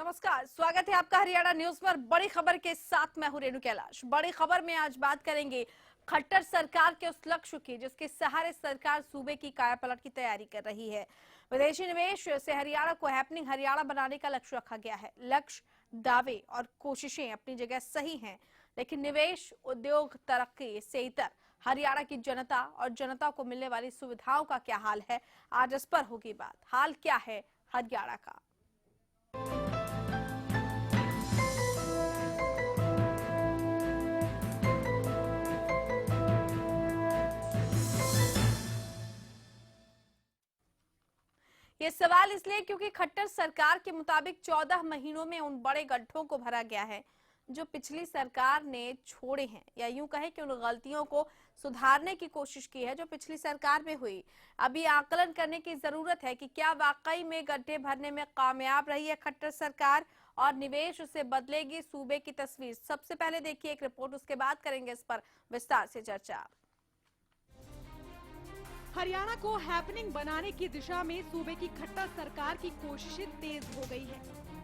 नमस्कार, स्वागत है आपका हरियाणा न्यूज पर। बड़ी खबर के साथ मैं हूं रेणु कैलाश। बड़ी खबर में आज बात करेंगे खट्टर सरकार के उस लक्ष्य की जिसके सहारे सरकार सूबे की कायापलट की तैयारी कर रही है। विदेशी निवेश से हरियाणा को हैपनिंग हरियाणा बनाने का लक्ष्य रखा गया है। लक्ष्य, दावे और कोशिशें अपनी जगह सही हैं, लेकिन निवेश, उद्योग, तरक्की से इतर हरियाणा की जनता और जनता को मिलने वाली सुविधाओं का क्या हाल है, आज इस पर होगी बात। हाल क्या है हरियाणा का? ये सवाल इसलिए क्योंकि खट्टर सरकार के मुताबिक 14 महीनों में उन बड़े गड्ढों को भरा गया है जो पिछली सरकार ने छोड़े हैं, या यूं कहें कि उन गलतियों को सुधारने की कोशिश की है जो पिछली सरकार में हुई। अभी आकलन करने की जरूरत है कि क्या वाकई में गड्ढे भरने में कामयाब रही है खट्टर सरकार और निवेश से बदलेगी सूबे की तस्वीर। सबसे पहले देखिए एक रिपोर्ट, उसके बाद करेंगे इस पर विस्तार से चर्चा। हरियाणा को हैपनिंग बनाने की दिशा में सूबे की खट्टर सरकार की कोशिशें तेज हो गई है।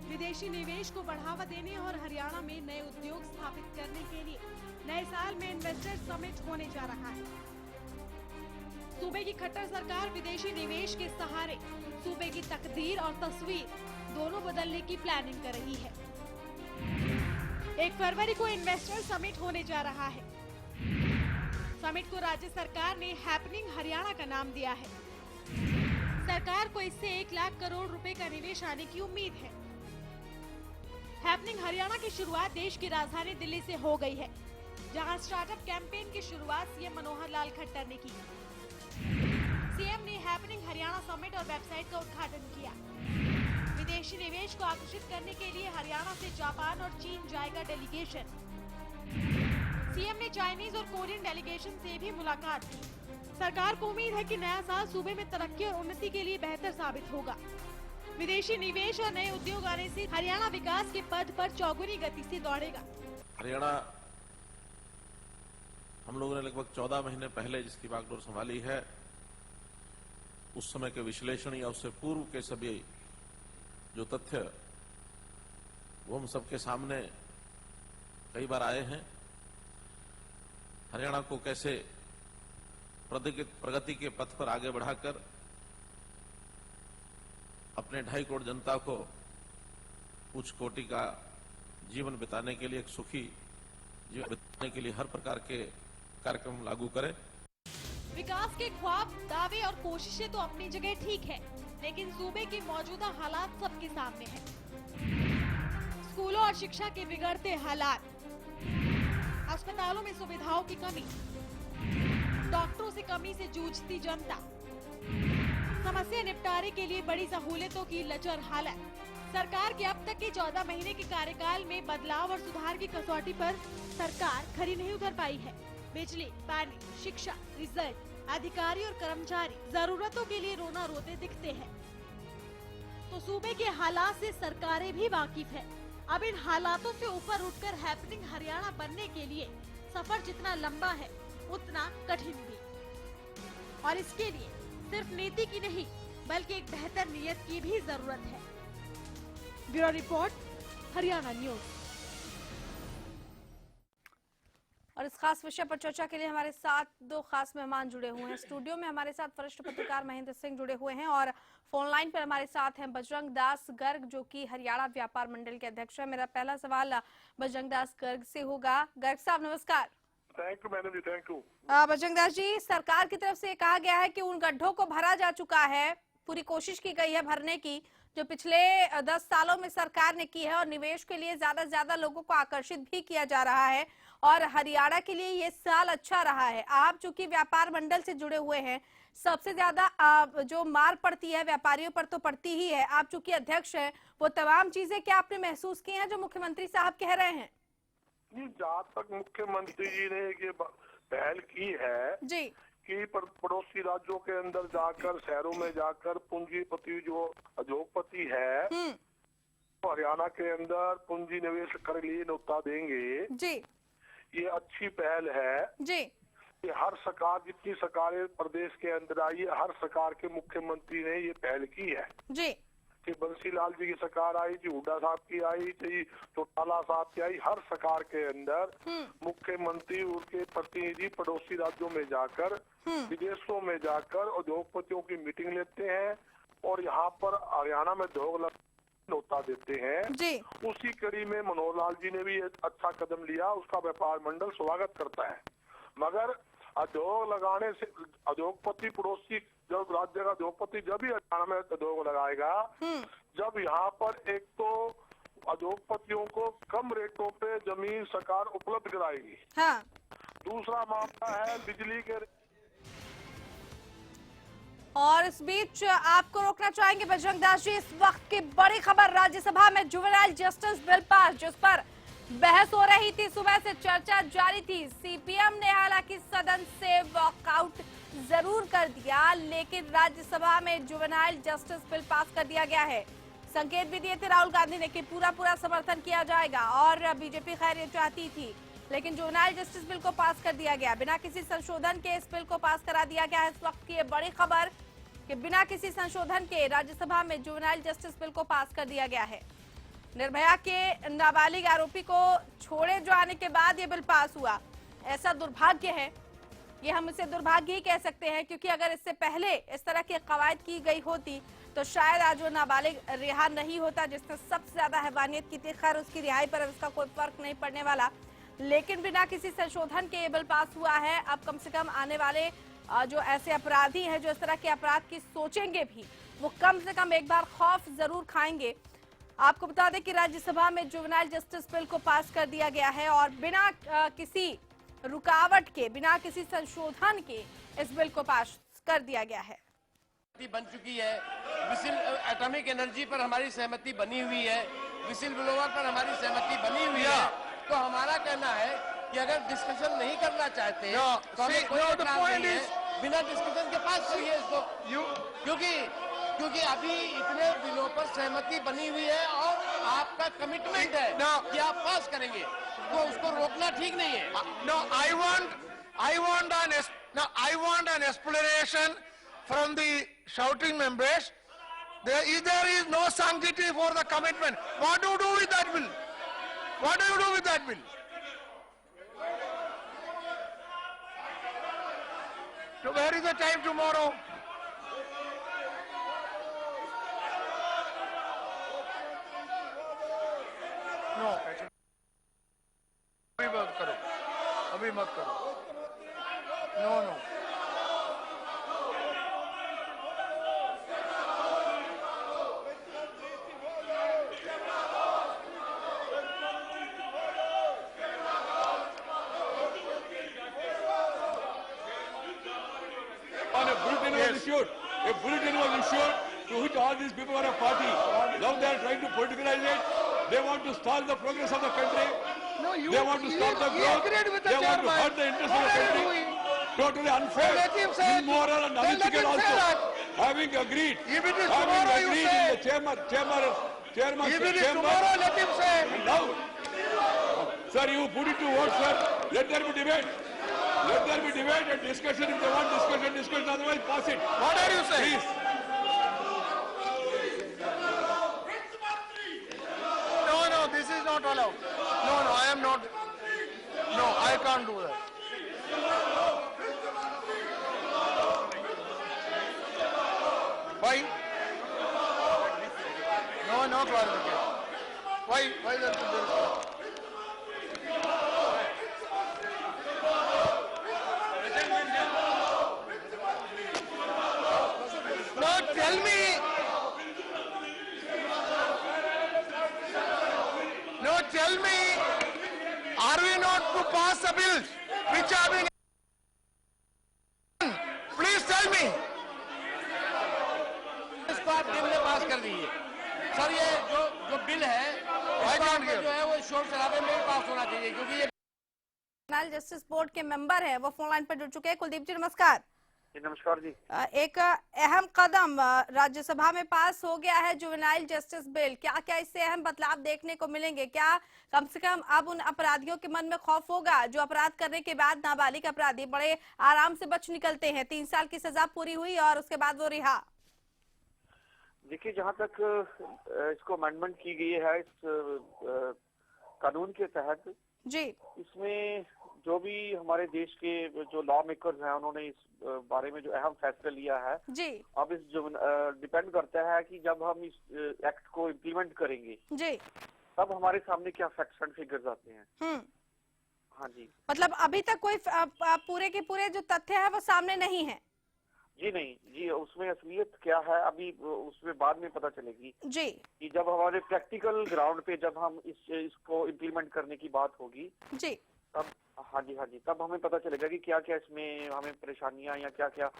विदेशी निवेश को बढ़ावा देने और हरियाणा में नए उद्योग स्थापित करने के लिए नए साल में इन्वेस्टर समिट होने जा रहा है। सूबे की खट्टर सरकार विदेशी निवेश के सहारे सूबे की तकदीर और तस्वीर दोनों बदलने की प्लानिंग कर रही है। 1 फरवरी को इन्वेस्टर समिट होने जा रहा है। समिट को राज्य सरकार ने हैपनिंग हरियाणा का नाम दिया है। सरकार को इससे 1 लाख करोड़ रुपए का निवेश आने की उम्मीद है। हैपनिंग हरियाणा की शुरुआत देश की राजधानी दिल्ली से हो गई है, जहां स्टार्टअप कैंपेन की शुरुआत सीएम मनोहर लाल खट्टर ने की। सीएम ने हैपनिंग हरियाणा समिट और वेबसाइट का उद्घाटन किया। विदेशी निवेश को आकर्षित करने के लिए हरियाणा से जापान और चीन जाएगा डेलीगेशन। सीएम ने चाइनीज और कोरियन डेलीगेशन से भी मुलाकात की। सरकार को उम्मीद है कि नया साल सूबे में तरक्की और उन्नति के लिए बेहतर साबित होगा। विदेशी निवेश और नए उद्योग आने से हरियाणा विकास के पथ पर चौगुनी गति से दौड़ेगा। हरियाणा हम लोगों ने लगभग 14 महीने पहले जिसकी बागडोर संभाली है, उस समय के विश्लेषण या उससे पूर्व के सभी जो तथ्य वो हम सबके सामने कई बार आए हैं। हरियाणा को कैसे प्रगति के पथ पर आगे बढ़ाकर अपने 2.5 करोड़ जनता को उच्च कोटि का जीवन बिताने के लिए, एक सुखी जीवन बिताने के लिए हर प्रकार के कार्यक्रम लागू करें। विकास के ख्वाब, दावे और कोशिशें तो अपनी जगह ठीक है, लेकिन सूबे के मौजूदा हालात सबके सामने हैं। स्कूलों और शिक्षा के बिगड़ते हालात, अस्पतालों में सुविधाओं की कमी, डॉक्टरों से कमी से जूझती जनता, समस्या निपटारे के लिए बड़ी सहूलियतों की लचर हालत। सरकार के अब तक के 14 महीने के कार्यकाल में बदलाव और सुधार की कसौटी पर सरकार खरी नहीं उतर पाई है। बिजली, पानी, शिक्षा, रिजल्ट, अधिकारी और कर्मचारी जरूरतों के लिए रोना रोते दिखते हैं। तो सूबे के हालात से सरकारें भी वाकिफ है। अब इन हालातों से ऊपर उठकर हैपनिंग हरियाणा बनने के लिए सफर जितना लंबा है उतना कठिन भी, और इसके लिए सिर्फ नीति की नहीं बल्कि एक बेहतर नीयत की भी जरूरत है। Bureau report, Haryana news. और इस खास विषय पर चर्चा के लिए हमारे साथ 2 खास मेहमान जुड़े हुए हैं। स्टूडियो में हमारे साथ वरिष्ठ पत्रकार महेंद्र सिंह जुड़े हुए हैं और फोन लाइन पर हमारे साथ हैं बजरंग दास गर्ग, जो कि हरियाणा व्यापार मंडल के अध्यक्ष है। मेरा पहला सवाल बजरंग दास गर्ग से होगा। गर्ग साहब नमस्कार। Thank you madam ji, thank you. Bajrang Das ji, सरकार की तरफ से कहा गया है कि उन गड्ढों को भरा जा चुका है, पूरी कोशिश की गई है भरने की जो पिछले 10 सालों में सरकार ने की है, और निवेश के लिए ज्यादा से ज्यादा लोगों को आकर्षित भी किया जा रहा है, और हरियाणा के लिए ये साल अच्छा रहा है। आप चूंकि व्यापार मंडल से जुड़े हुए हैं, सबसे ज्यादा जो मार पड़ती है व्यापारियों पर तो पड़ती ही है। आप चूंकि अध्यक्ष हैं, वो तमाम चीजें क्या आपने महसूस की हैं जो मुख्यमंत्री साहब कह रहे हैं? जी, जहाँ तक मुख्यमंत्री जी ने ये पहल की है जी कि पड़ोसी राज्यों के अंदर जाकर, शहरों में जाकर पूंजीपति जो उद्योगपति है तो हरियाणा के अंदर पूंजी निवेश कर लिए न्योता देंगे, जी, ये अच्छी पहल है। जी, ये हर सरकार, जितनी सरकारें प्रदेश के अंदर आई है, हर सरकार के मुख्यमंत्री ने ये पहल की है। जी, चाहे बंसीलाल जी की सरकार आई, चाहे हुड्डा साहब की आई, चाहे चौटाला साहब की आई, हर सरकार के अंदर मुख्यमंत्री उनके प्रतिनिधि पड़ोसी राज्यों में जाकर, विदेशों में जाकर उद्योगपतियों की मीटिंग लेते हैं और यहाँ पर हरियाणा में उद्योग न्योता देते हैं जी। उसी कड़ी में मनोहर लाल जी ने भी अच्छा कदम लिया, उसका व्यापार मंडल स्वागत करता है। मगर उद्योग लगाने से उद्योगपति पड़ोसी, जब राज्य का उद्योगपति जब ही हरियाणा में उद्योग लगाएगा, जब यहाँ पर एक तो उद्योगपतियों को कम रेटों पे जमीन सरकार उपलब्ध कराएगी। हाँ। दूसरा मामला है बिजली के। और इस बीच आपको रोकना चाहेंगे बजरंग दास जी, इस वक्त की बड़ी खबर, राज्यसभा में जुवेनाइल जस्टिस बिल पास, जिस पर बहस हो रही थी, सुबह से चर्चा जारी थी। सीपीएम ने हालांकि सदन से वॉकआउट जरूर कर दिया, लेकिन राज्यसभा में जुवेनाइल जस्टिस बिल पास कर दिया गया है। संकेत भी दिए थे राहुल गांधी ने कि पूरा समर्थन किया जाएगा, और बीजेपी खैर ये चाहती थी, लेकिन जुवेनाइल जस्टिस बिल को पास कर दिया गया। बिना किसी संशोधन के इस बिल को पास करा दिया गया है। इस वक्त की ये बड़ी खबर कि बिना किसी संशोधन के राज्यसभा में जुवेनाइल जस्टिस बिल को पास कर दिया गया है। निर्भया के नाबालिग आरोपी को छोड़े जाने के बाद ये बिल पास हुआ। ऐसा दुर्भाग्य है, ये हम इसे दुर्भाग्य ही कह सकते हैं, क्योंकि अगर इससे पहले इस तरह की कवायद की गई होती तो शायद आज वो नाबालिग रिहा नहीं होता, जिसने सबसे ज्यादा हैवानियत की थी। खैर, उसकी रिहाई पर इसका कोई फर्क नहीं पड़ने वाला, लेकिन बिना किसी संशोधन के ये बिल पास हुआ है। अब कम से कम आने वाले जो ऐसे अपराधी हैं, जो इस तरह के अपराध की सोचेंगे भी, वो कम से कम एक बार खौफ जरूर खाएंगे। आपको बता दें कि राज्यसभा में जुवेनाइल जस्टिस बिल को पास कर दिया गया है और बिना किसी रुकावट के, बिना किसी संशोधन के इस बिल को पास कर दिया गया है। बन चुकी है, विसिल एटॉमिक एनर्जी पर हमारी सहमति बनी हुई है, विसिल ब्लोअर पर हमारी सहमति बनी हुई है। तो हमारा कहना है कि अगर डिस्कशन नहीं करना चाहते तो हमें कोई एतराज नहीं है, बिना डिस्कशन के पास करिए इसको, क्योंकि अभी इतने बिलों पर सहमति बनी हुई है और आपका कमिटमेंट है कि आप पास करेंगे, तो उसको रोकना ठीक नहीं है। I want an explanation from the shouting members. There is no sanctity for the commitment. What do you do with that bill? What do you do with that bill? So where is the time tomorrow? No. अभी मत करो। No. A bulletin was issued to which all these people were a party. Now they are trying to politicalize it. They want to stall the progress of the country. They want to stop the growth. They want to hurt the interest of the country. Totally unfair, immoral and unethical also. Having agreed in the chairman's chamber. Let him say. Now, sir, you put it to vote, sir. Let there be debate. Let there be debate and discussion. If they want discussion, otherwise pass it. What are you saying? Please. No, this is not allowed. No, I am not. No, I can't do that. Why? No clarification. Why there is tell me. No, tell me. Are we not to pass the bills which are being? Please tell me. इसको आप team ने पास कर दी है, sir. ये जो bill है, जो है वो शोर शराबे में पास होना चाहिए, क्योंकि ये जुवेनाइल जस्टिस बोर्ड के मेंबर है, वो फोन लाइन पर जुड़ चुके हैं। कुलदीप जी नमस्कार। नमस्कार जी। एक अहम कदम राज्यसभा में पास हो गया है जुवेनाइल जस्टिस बिल। क्या इससे अहम बदलाव देखने को मिलेंगे? क्या कम से कम अब उन अपराधियों के मन में खौफ होगा जो अपराध करने के बाद, नाबालिग अपराधी बड़े आराम से बच निकलते हैं, 3 साल की सजा पूरी हुई और उसके बाद वो रिहा? देखिए, जहाँ तक इसको अमेंडमेंट की गई है इस कानून के तहत, जी इसमें जो भी हमारे देश के जो लॉ मेकर्स हैं उन्होंने इस बारे में जो अहम फैसला लिया है, जी अब इस जो डिपेंड करता है कि जब हम इस एक्ट को इम्प्लीमेंट करेंगे जी तब हमारे सामने क्या फैक्ट्स एंड फिगर्स आते हैं। हाँ जी। मतलब अभी तक कोई पूरे के पूरे जो तथ्य है वो सामने नहीं है। जी नहीं जी, उसमें असलियत क्या है अभी उसमें बाद में पता चलेगी जी कि जब हमारे प्रैक्टिकल ग्राउंड पे जब हम इसको इम्प्लीमेंट करने की बात होगी जी तब, हाँ जी, तब हमें पता चलेगा कि क्या क्या इसमें हमें परेशानियां या क्या क्या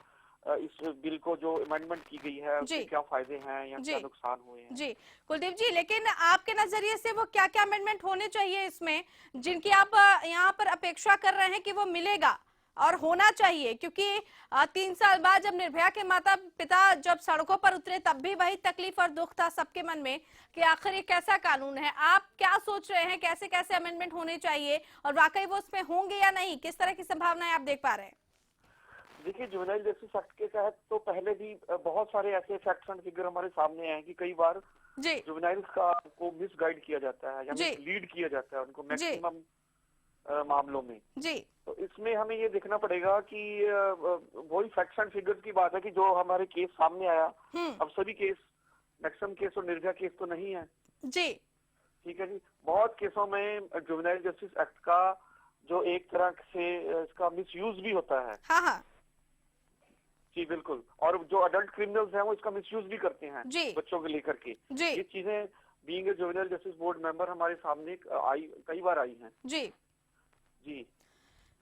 इस बिल को जो अमेंडमेंट की गई है उसके क्या फायदे हैं या क्या नुकसान हुए हैं। जी कुलदीप जी, लेकिन आपके नजरिए से वो क्या क्या अमेंडमेंट होने चाहिए इसमें जिनकी आप यहाँ पर अपेक्षा कर रहे हैं कि वो मिलेगा और होना चाहिए, क्योंकि 3 साल बाद जब निर्भया के माता पिता जब सड़कों पर उतरे तब भी वही तकलीफ और दुख था सबके मन में कि आखिर ये कैसा कानून है। आप क्या सोच रहे हैं, कैसे कैसे अमेंडमेंट होने चाहिए और वाकई वो उसमें होंगे या नहीं, किस तरह की संभावनाएं आप देख पा रहे हैं? देखिए, जुवेनाइल जस्टिस एक्ट के तहत तो पहले भी बहुत सारे ऐसे फैक्ट्स एंड फिगर हमारे सामने हैं कि कई बार जुवेनाइल्स को मिसगाइड किया जाता है या लीड किया जाता है उनको मैक्सिमम मामलों में। जी तो इसमें हमें ये देखना पड़ेगा कि वही फैक्ट्स एंड फिगर्स की बात है कि जो हमारे केस सामने आया, अब सभी केस मैक्सिमम केस और निर्भया केस तो नहीं है जी, ठीक है जी। बहुत केसों में जुवेनाइल जस्टिस एक्ट का जो एक तरह से इसका मिसयूज भी होता है। हाँ जी बिल्कुल, और जो अडल्ट क्रिमिनल्स हैं वो इसका मिसयूज भी करते हैं बच्चों को लेकर के। ये चीजें being a juvenile justice board member हमारे सामने कई बार आई हैं। जी जी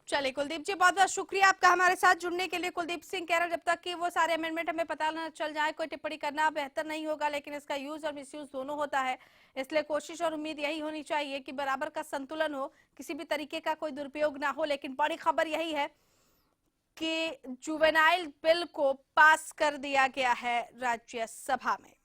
चलिए कुलदीप जी, बहुत बहुत शुक्रिया आपका हमारे साथ जुड़ने के लिए। कुलदीप सिंह कह रहे जब तक कि वो सारे अमेंडमेंट हमें पता न चल जाए कोई टिप्पणी करना बेहतर नहीं होगा, लेकिन इसका यूज और मिसयूज दोनों होता है, इसलिए कोशिश और उम्मीद यही होनी चाहिए कि बराबर का संतुलन हो, किसी भी तरीके का कोई दुरुपयोग ना हो। लेकिन बड़ी खबर यही है कि जुवेनाइल बिल को पास कर दिया गया है राज्यसभा में।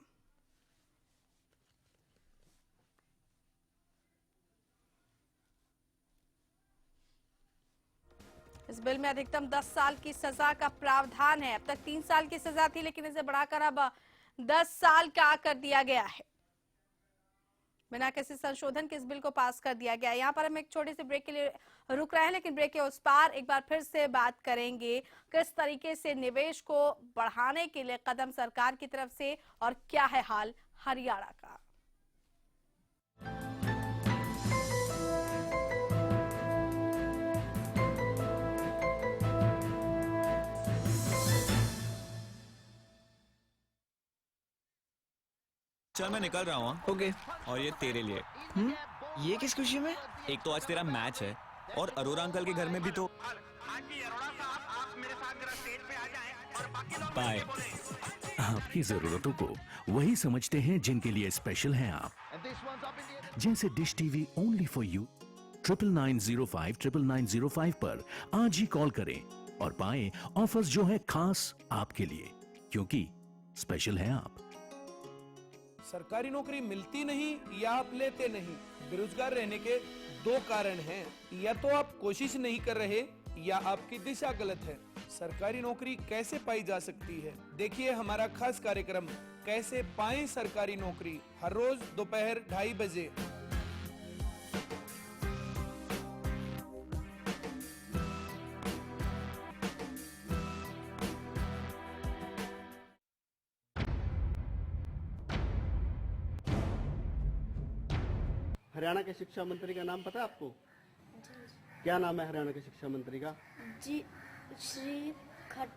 इस बिल में अधिकतम 10 साल की सजा का प्रावधान है। अब तक 3 साल की सजा थी, लेकिन इसे बढ़ाकर अब 10 साल का कर दिया गया है। बिना किसी संशोधन के इस बिल को पास कर दिया गया है। यहाँ पर हम एक छोटे से ब्रेक के लिए रुक रहे हैं, लेकिन ब्रेक के उस पार एक बार फिर से बात करेंगे किस तरीके से निवेश को बढ़ाने के लिए कदम सरकार की तरफ से और क्या है हाल हरियाणा का। चल मैं निकल रहा हूँ। ओके। और ये तेरे लिए। ये किस खुशी में? एक तो आज तेरा मैच है और अरोरा अंकल के घर में भी तो। बाय। आपकी जरूरतों को वही समझते हैं जिनके लिए स्पेशल हैं आप, जैसे dish TV only for you 9905 पर आज ही कॉल करें और पाएं ऑफर्स जो है खास आपके लिए, क्योंकि स्पेशल है आप। सरकारी नौकरी मिलती नहीं या आप लेते नहीं, बेरोजगार रहने के 2 कारण हैं। या तो आप कोशिश नहीं कर रहे या आपकी दिशा गलत है। सरकारी नौकरी कैसे पाई जा सकती है, देखिए हमारा खास कार्यक्रम कैसे पाएं सरकारी नौकरी, हर रोज दोपहर 2:30 बजे। हरियाणा के शिक्षा मंत्री का नाम पता है आपको? क्या नाम है हरियाणा के शिक्षा मंत्री का? जी श्री खट्टर।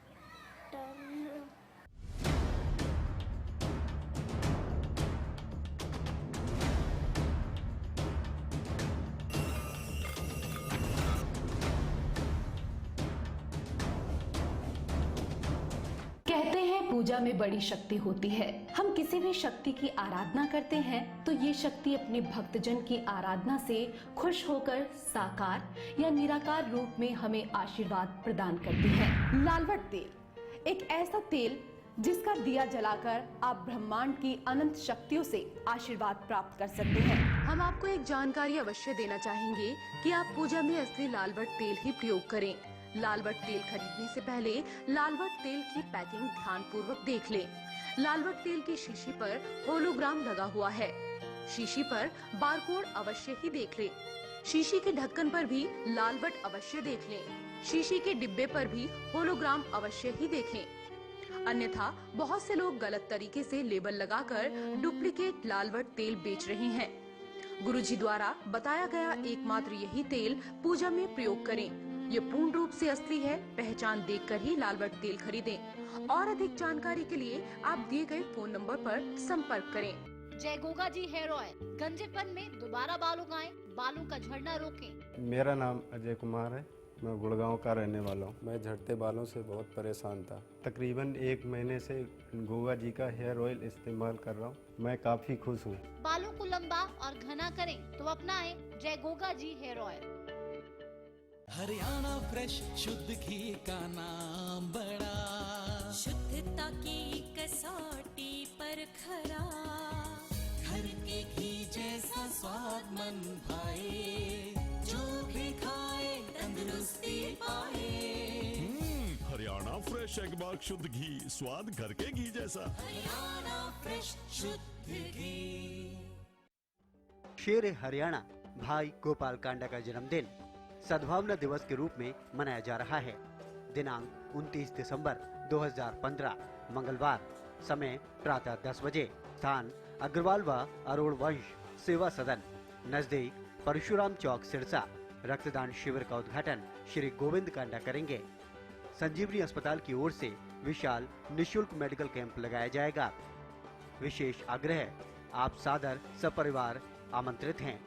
कहते हैं पूजा में बड़ी शक्ति होती है। हम किसी भी शक्ति की आराधना करते हैं तो ये शक्ति अपने भक्तजन की आराधना से खुश होकर साकार या निराकार रूप में हमें आशीर्वाद प्रदान करती है। लालवट तेल एक ऐसा तेल जिसका दिया जलाकर आप ब्रह्मांड की अनंत शक्तियों से आशीर्वाद प्राप्त कर सकते हैं। हम आपको एक जानकारी अवश्य देना चाहेंगे कि आप पूजा में असली लालवट तेल ही प्रयोग करें। लालवट तेल खरीदने से पहले लालवट तेल की पैकिंग ध्यानपूर्वक देख लें। लालवट तेल की शीशी पर होलोग्राम लगा हुआ है। शीशी पर बारकोड अवश्य ही देख लें। शीशी के ढक्कन पर भी लालवट अवश्य देख लें। शीशी के डिब्बे पर भी होलोग्राम अवश्य ही देखें। अन्यथा बहुत से लोग गलत तरीके से लेबल लगाकर डुप्लीकेट लालवट तेल बेच रहे हैं। गुरुजी द्वारा बताया गया एकमात्र यही तेल पूजा में प्रयोग करें। ये पूर्ण रूप से असली है। पहचान देखकर ही लालवट तेल खरीदें। और अधिक जानकारी के लिए आप दिए गए फोन नंबर पर संपर्क करें। जय गोगा जी हेयर ऑयल गंजेपन में दोबारा बाल उगाएं, बालों का झड़ना रोकें। मेरा नाम अजय कुमार है। मैं गुड़गांव का रहने वाला हूँ। मैं झड़ते बालों से बहुत परेशान था। तकरीबन 1 महीने से गोगा जी का हेयर ऑयल इस्तेमाल कर रहा हूँ। मैं काफी खुश हूँ। बालों को लंबा और घना करें तो अपनाएं जय Goga ji hair oil. Haryana fresh शुद्ध घी का नाम बड़ा, शुद्धता की कसौटी पर खरा, घर के घी जैसा स्वाद मन भाए, जो भी खाए तंदुरुस्ती पाए। हरियाणा फ्रेश एगमार्क शुद्ध घी, स्वाद घर के घी जैसा। हरियाणा फ्रेश शुद्ध घी। शेर हरियाणा भाई गोपाल कांडा का जन्मदिन सद्भावना दिवस के रूप में मनाया जा रहा है। दिनांक 29 दिसंबर 2015 मंगलवार, समय प्रातः 10 बजे, स्थान अग्रवाल व अरोड़ वंश सेवा सदन नजदीक परशुराम चौक सिरसा। रक्तदान शिविर का उद्घाटन श्री गोविंद कांडा करेंगे। संजीवनी अस्पताल की ओर से विशाल निशुल्क मेडिकल कैंप लगाया जाएगा। विशेष आग्रह, आप सादर सपरिवार आमंत्रित हैं।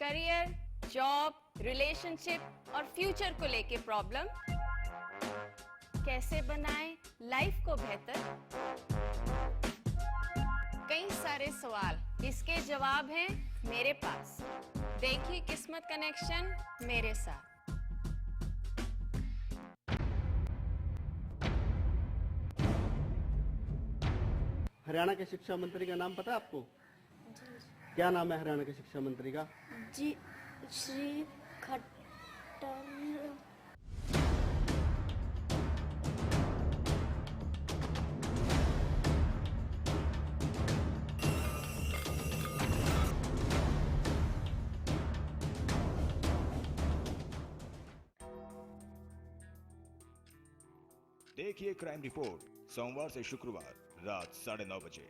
करियर, जॉब, रिलेशनशिप और फ्यूचर को लेके प्रॉब्लम, कैसे बनाएं लाइफ को बेहतर, कई सारे सवाल, इसके जवाब हैं मेरे पास। देखिए किस्मत कनेक्शन मेरे साथ। हरियाणा के शिक्षा मंत्री का नाम पता है आपको? क्या नाम है हरियाणा के शिक्षा मंत्री का? जी श्री खट्टर। देखिए क्राइम रिपोर्ट सोमवार से शुक्रवार रात 9:30 बजे।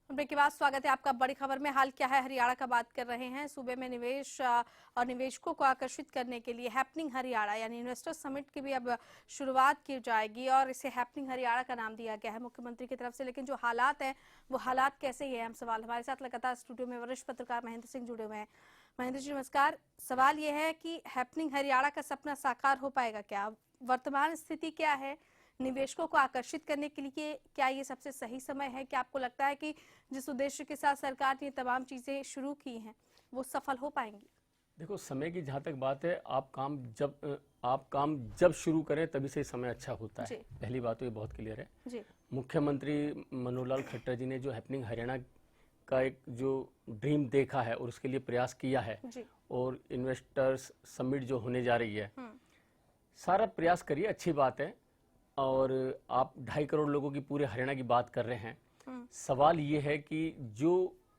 ब्रेक के बाद स्वागत है आपका बड़ी खबर में। हाल क्या है हरियाणा का बात कर रहे हैं। सूबे में निवेश और निवेशकों को आकर्षित करने के लिए हैपनिंग हरियाणा यानी इन्वेस्टर समिट की भी अब शुरुआत की जाएगी और इसे हैपनिंग हरियाणा का नाम दिया गया है मुख्यमंत्री की तरफ से। लेकिन जो हालात हैं वो हालात कैसे हैं, हम सवाल। हमारे साथ लगातार स्टूडियो में वरिष्ठ पत्रकार महेंद्र सिंह जुड़े हुए हैं। महेंद्र जी नमस्कार। सवाल ये है कि हैपनिंग हरियाणा का सपना साकार हो पाएगा क्या? वर्तमान स्थिति क्या है? निवेशकों को आकर्षित करने के लिए क्या ये सबसे सही समय है? क्या आपको लगता है कि जिस उद्देश्य के साथ सरकार ने तमाम चीजें शुरू की हैं वो सफल हो पाएंगी? देखो, समय की जहाँ तक बात है, आप काम जब शुरू करें तभी से समय अच्छा होता है। पहली बात तो ये बहुत क्लियर है जी। मुख्यमंत्री मनोहर लाल खट्टर जी ने जो हैपनिंग हरियाणा का एक जो ड्रीम देखा है और उसके लिए प्रयास किया है और इन्वेस्टर्स समिट जो होने जा रही है, सारा प्रयास करिए, अच्छी बात है। और आप 2.5 करोड़ लोगों की पूरे हरियाणा की बात कर रहे हैं। सवाल ये है कि जो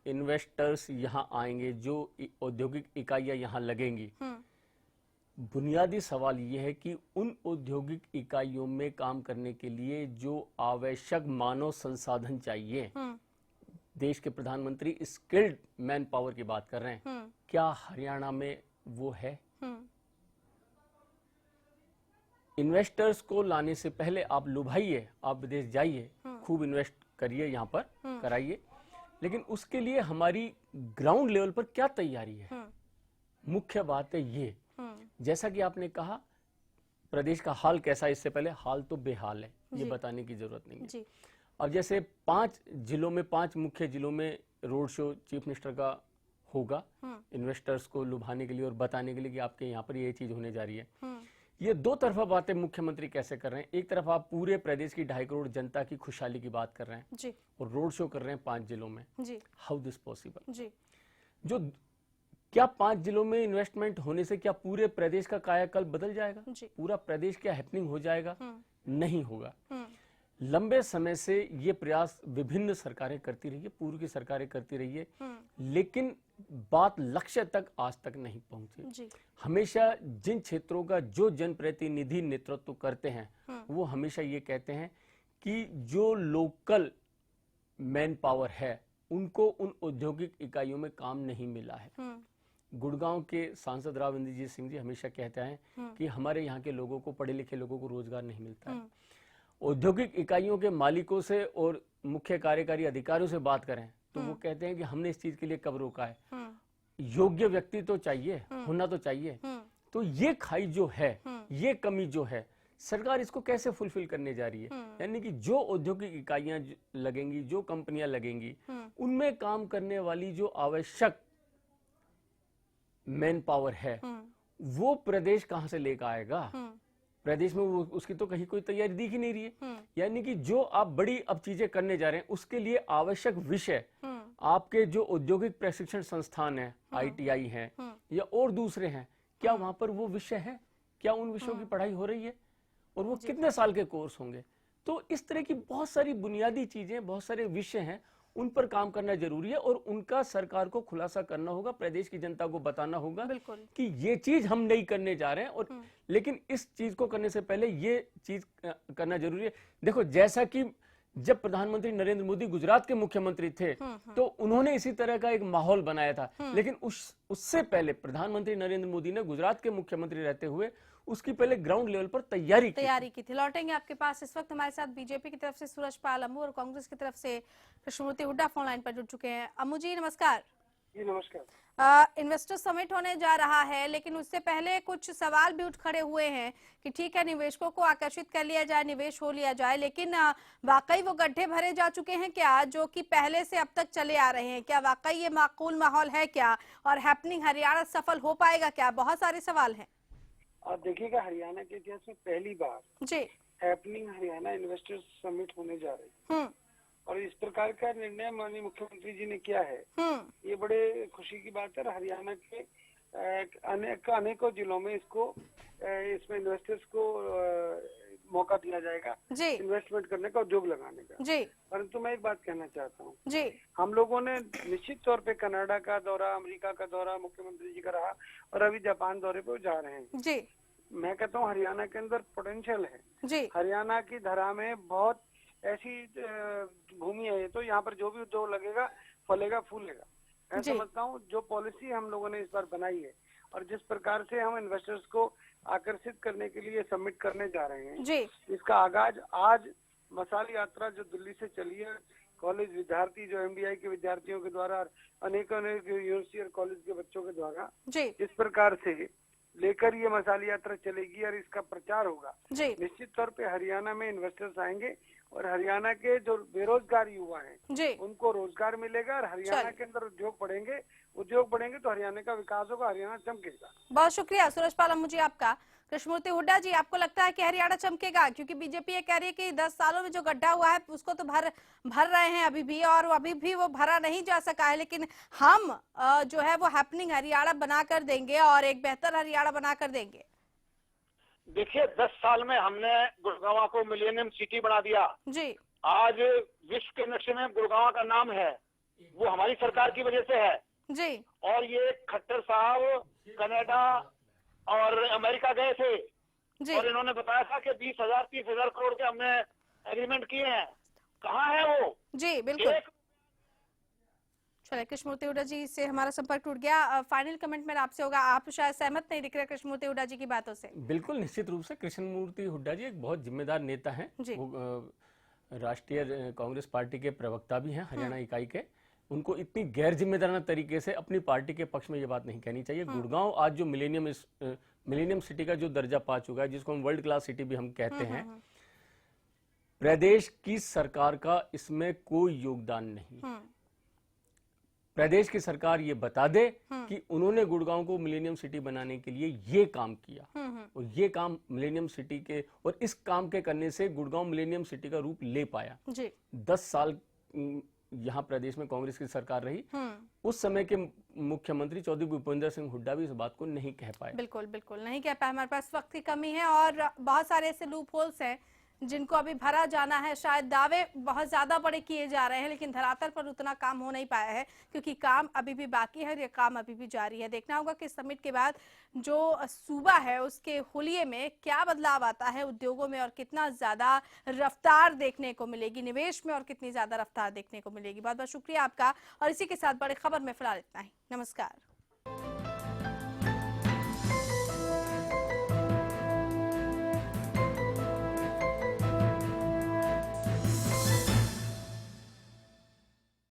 इन्वेस्टर्स यहाँ आएंगे, जो औद्योगिक इकाइयाँ यहाँ लगेंगी, बुनियादी सवाल ये है कि उन औद्योगिक इकाइयों में काम करने के लिए जो आवश्यक मानव संसाधन चाहिए, देश के प्रधानमंत्री स्किल्ड मैन पावर की बात कर रहे हैं, क्या हरियाणा में वो है? इन्वेस्टर्स को लाने से पहले आप लुभाइए, आप विदेश जाइए, खूब इन्वेस्ट करिए, यहाँ पर कराइए, लेकिन उसके लिए हमारी ग्राउंड लेवल पर क्या तैयारी है? मुख्य बात है ये। जैसा कि आपने कहा, प्रदेश का हाल कैसा है, इससे पहले हाल तो बेहाल है, ये बताने की जरूरत नहीं है। अब जैसे 5 जिलों में, 5 मुख्य जिलों में रोड शो चीफ मिनिस्टर का होगा इन्वेस्टर्स को लुभाने के लिए और बताने के लिए कि आपके यहाँ पर ये चीज होने जा रही है। ये दो तरफा बातें मुख्यमंत्री कैसे कर रहे हैं। एक तरफ आप पूरे प्रदेश की 2.5 करोड़ जनता की खुशहाली की बात कर रहे हैं जी। और रोड शो कर रहे हैं 5 जिलों में जी। हाउ दिस पॉसिबल जी। जो क्या 5 जिलों में इन्वेस्टमेंट होने से क्या पूरे प्रदेश का कायाकल्प बदल जाएगा जी। पूरा प्रदेश क्या हैपनिंग हो जाएगा? नहीं होगा। लंबे समय से ये प्रयास विभिन्न सरकारें करती रही है, पूर्व की सरकारें करती रही है, लेकिन बात लक्ष्य तक आज तक नहीं पहुंची। हमेशा जिन क्षेत्रों का जो जनप्रतिनिधि नेतृत्व करते हैं वो हमेशा ये कहते हैं कि जो लोकल मैन पावर है उनको उन औद्योगिक इकाइयों में काम नहीं मिला है। गुड़गांव के सांसद राव इंद्रजीत सिंह जी हमेशा कहते हैं कि हमारे यहाँ के लोगों को, पढ़े लिखे लोगों को रोजगार नहीं मिलता है। औद्योगिक इकाइयों के मालिकों से और मुख्य कार्यकारी अधिकारियों से बात करें तो वो कहते हैं कि हमने इस चीज के लिए कब रोका है। योग्य व्यक्ति तो चाहिए, होना तो चाहिए। तो ये खाई जो है, ये कमी जो है, सरकार इसको कैसे फुलफिल करने जा रही है? यानी कि जो औद्योगिक इकाइयां लगेंगी, जो कंपनियां लगेंगी, उनमें काम करने वाली जो आवश्यक मैन पावर है वो प्रदेश कहां से लेकर आएगा? प्रदेश में वो उसकी तो कहीं कोई तैयारी दिख ही नहीं रही है। यानी कि जो आप बड़ी अब चीजें करने जा रहे हैं उसके लिए आवश्यक विषय आपके जो औद्योगिक प्रशिक्षण संस्थान है, ITI है या और दूसरे हैं, क्या वहां पर वो विषय है? क्या उन विषयों की पढ़ाई हो रही है? और वो कितने साल के कोर्स होंगे? तो इस तरह की बहुत सारी बुनियादी चीजें, बहुत सारे विषय हैं, उन पर काम करना जरूरी है और उनका सरकार को खुलासा करना होगा, प्रदेश की जनता को बताना होगा कि ये चीज हम नहीं करने जा रहे हैं। और लेकिन इस चीज को करने से पहले ये चीज करना जरूरी है। देखो, जैसा कि जब प्रधानमंत्री नरेंद्र मोदी गुजरात के मुख्यमंत्री थे तो उन्होंने इसी तरह का एक माहौल बनाया था, लेकिन उससे पहले प्रधानमंत्री नरेंद्र मोदी ने गुजरात के मुख्यमंत्री रहते हुए उसकी पहले ग्राउंड लेवल पर तैयारी की थी। लौटेंगे आपके पास। इस वक्त हमारे साथ बीजेपी की तरफ से सूरज पाल अम्मू और कांग्रेस की तरफ से कृष्णमूर्ति हुड्डा फोन लाइन पर जुड़ चुके हैं। अम्मू जी नमस्कार। जी नमस्कार। इन्वेस्टर समिट होने जा रहा है, लेकिन उससे पहले कुछ सवाल भी उठ खड़े हुए हैं कि ठीक है निवेशकों को आकर्षित कर लिया जाए, निवेश हो लिया जाए, लेकिन वाकई वो गड्ढे भरे जा चुके हैं क्या जो कि पहले से अब तक चले आ रहे हैं? क्या वाकई ये माकूल माहौल है क्या? और हैपनिंग हरियाणा सफल हो पाएगा क्या? बहुत सारे सवाल हैं। आप देखिएगा, हरियाणा के इतिहास में पहली बार जी हैपनिंग हरियाणा इन्वेस्टर्स समिट होने जा रही है और इस प्रकार का निर्णय माननीय मुख्यमंत्री जी ने किया है। ये बड़े खुशी की बात है। हरियाणा के अनेकों जिलों में इसमें इन्वेस्टर्स को मौका दिया जाएगा इन्वेस्टमेंट करने का, उद्योग लगाने का। परंतु मैं एक बात कहना चाहता हूँ, हम लोगों ने निश्चित तौर पे कनाडा का दौरा, अमेरिका का दौरा मुख्यमंत्री जी का रहा और अभी जापान दौरे पे जा रहे हैं। मैं कहता हूँ हरियाणा के अंदर पोटेंशियल है। हरियाणा की धरा में बहुत ऐसी भूमि है, तो यहाँ पर जो भी उद्योग लगेगा फलेगा फूलेगा। मैं समझता हूँ जो पॉलिसी हम लोगों ने इस बार बनाई है और जिस प्रकार से हम इन्वेस्टर्स को आकर्षित करने के लिए सबमिट करने जा रहे हैं, इसका आगाज आज मसाल यात्रा जो दिल्ली से चली है, कॉलेज विद्यार्थी जो MBI के विद्यार्थियों के द्वारा, अनेकों यूनिवर्सिटी और कॉलेज के बच्चों के द्वारा इस प्रकार से लेकर ये मसाल यात्रा चलेगी और इसका प्रचार होगा। निश्चित तौर पे हरियाणा में इन्वेस्टर्स आएंगे और हरियाणा के जो बेरोजगार युवा हैं उनको रोजगार मिलेगा और हरियाणा के अंदर उद्योग बढ़ेंगे तो हरियाणा का विकास होगा, हरियाणा चमकेगा। बहुत शुक्रिया सूरज पाल अम्मू जी आपका। कृष्णमूर्ति हुड्डा जी, आपको लगता है कि हरियाणा चमकेगा? क्योंकि बीजेपी ये कह रही है कि 10 सालों में जो गड्ढा हुआ है उसको तो भर रहे हैं अभी भी, और अभी भी वो भरा नहीं जा सका है, लेकिन हम जो है वो हैपनिंग हरियाणा बना कर देंगे और एक बेहतर हरियाणा बना कर देंगे। देखिए, 10 साल में हमने गुड़गांव को मिलेनियम सिटी बना दिया। आज विश्व के नक्शे में गुड़गांव का नाम है, वो हमारी सरकार की वजह से है। और ये खट्टर साहब कनाडा और अमेरिका गए थे और इन्होंने बताया था कि 20,000-30,000 करोड़ के हमने एग्रीमेंट किए हैं। कहाँ है वो? जी बिल्कुल। चलिए, कृष्णमूर्ति हुड्डा जी से हमारा संपर्क टूट गया। फाइनल कमेंट मेरा आपसे होगा, आप शायद सहमत नहीं दिख रहे कृष्णमूर्ति हुड्डा जी की बातों से। बिल्कुल, निश्चित रूप से कृष्णमूर्ति हुड्डा जी एक बहुत जिम्मेदार नेता हैं। राष्ट्रीय कांग्रेस पार्टी के प्रवक्ता भी हैं हरियाणा इकाई के। उनको इतनी गैर जिम्मेदाराना तरीके से अपनी पार्टी के पक्ष में ये बात नहीं कहनी चाहिए। गुड़गांव आज जो मिलेनियम सिटी का जो दर्जा पा चुका है, जिसको हम वर्ल्ड क्लास सिटी भी हम कहते हैं, प्रदेश की सरकार का इसमें कोई योगदान नहीं। प्रदेश की सरकार ये बता दे कि उन्होंने गुड़गांव को मिलेनियम सिटी बनाने के लिए ये काम किया और ये काम मिलेनियम सिटी के, और इस काम के करने से गुड़गांव मिलेनियम सिटी का रूप ले पाया। 10 साल यहाँ प्रदेश में कांग्रेस की सरकार रही, उस समय के मुख्यमंत्री चौधरी भूपेंद्र सिंह हुड्डा भी इस बात को नहीं कह पाए। बिल्कुल बिल्कुल नहीं कह पाए। हमारे पास वक्त की कमी है और बहुत सारे ऐसे लूप होल्स हैं जिनको अभी भरा जाना है। शायद दावे बहुत ज्यादा बड़े किए जा रहे हैं लेकिन धरातल पर उतना काम हो नहीं पाया है क्योंकि काम अभी भी बाकी है और ये काम अभी भी जारी है। देखना होगा कि समिट के बाद जो सूबा है उसके हुलिये में क्या बदलाव आता है, उद्योगों में और कितना ज्यादा रफ्तार देखने को मिलेगी, निवेश में और कितनी ज्यादा रफ्तार देखने को मिलेगी। बहुत बहुत शुक्रिया आपका और इसी के साथ बड़ी खबर में फिलहाल इतना ही। नमस्कार।